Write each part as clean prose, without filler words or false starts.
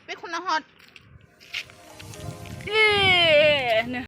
Pekuna hot. Eh,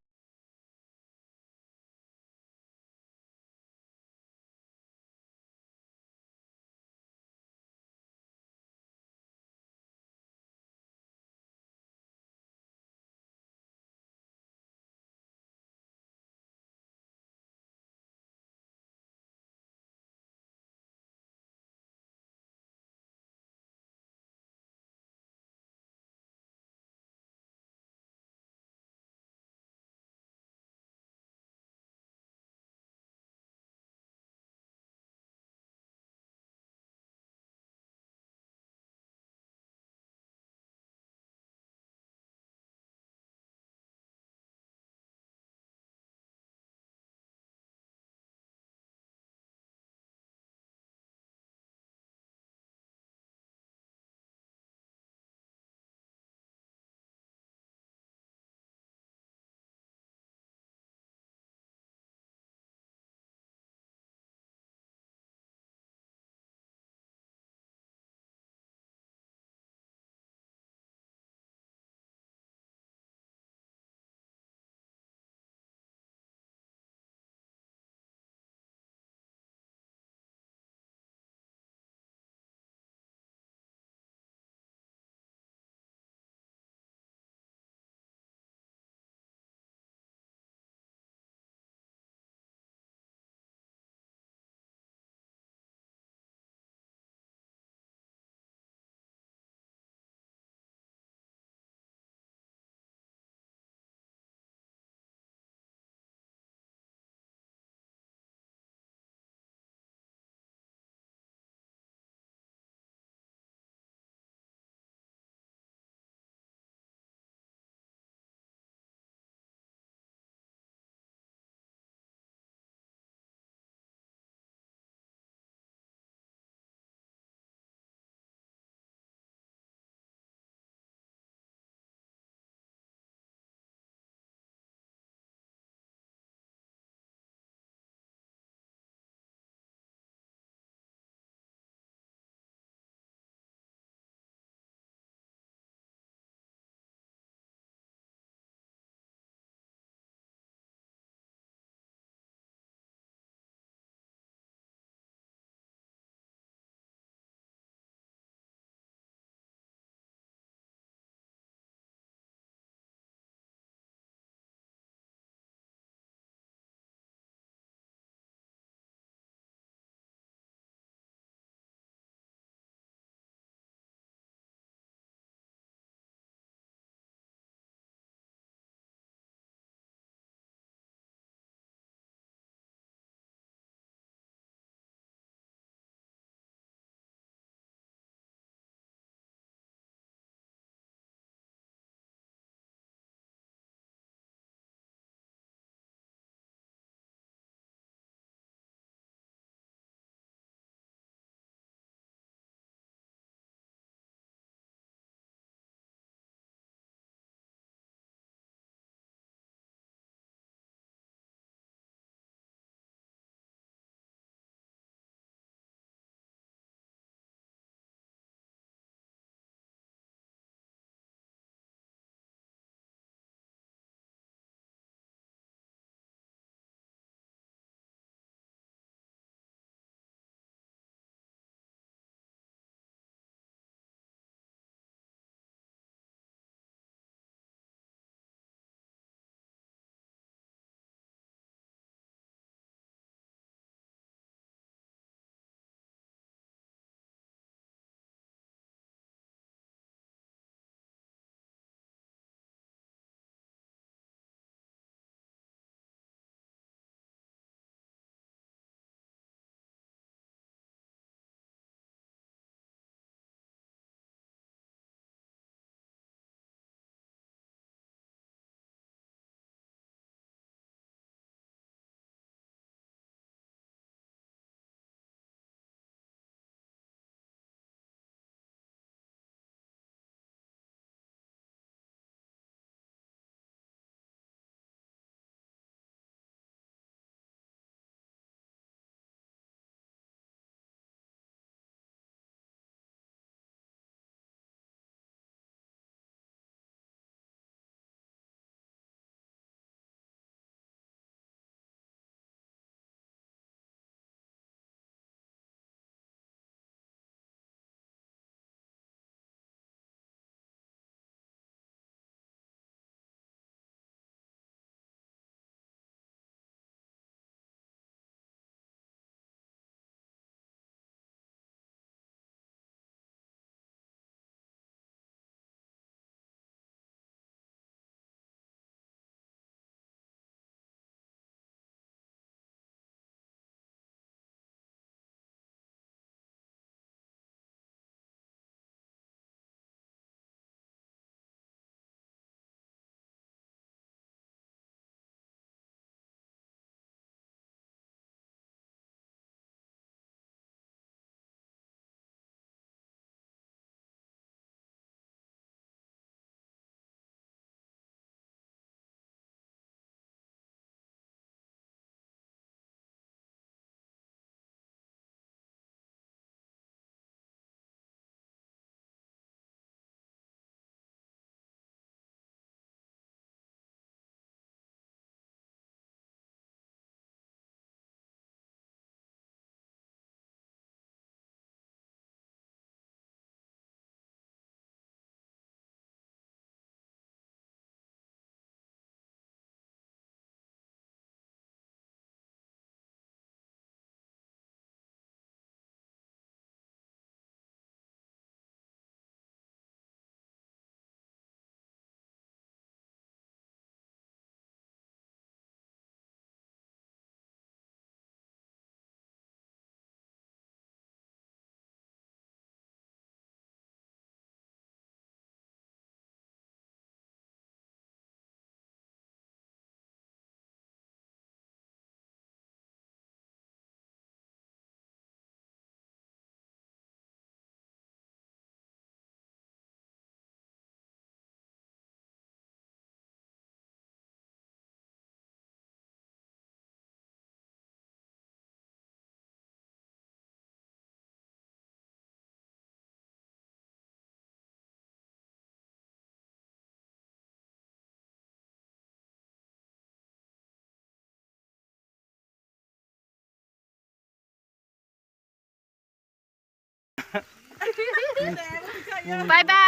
บายบา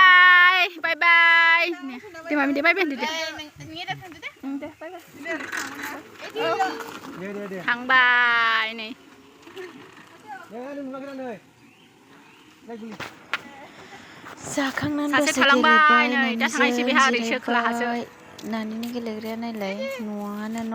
ยบายบายเนี่ยเดี๋ยวมาเดี๋ยวไปเป็นเดี๋ยวทางบายนี่Sekarang Sa nando sa lang sekali bay bay này, nani chắc thằng này chỉ bị hai đứa sekali chưa khla chưa. bay nani ni cái lệ này lấy nuông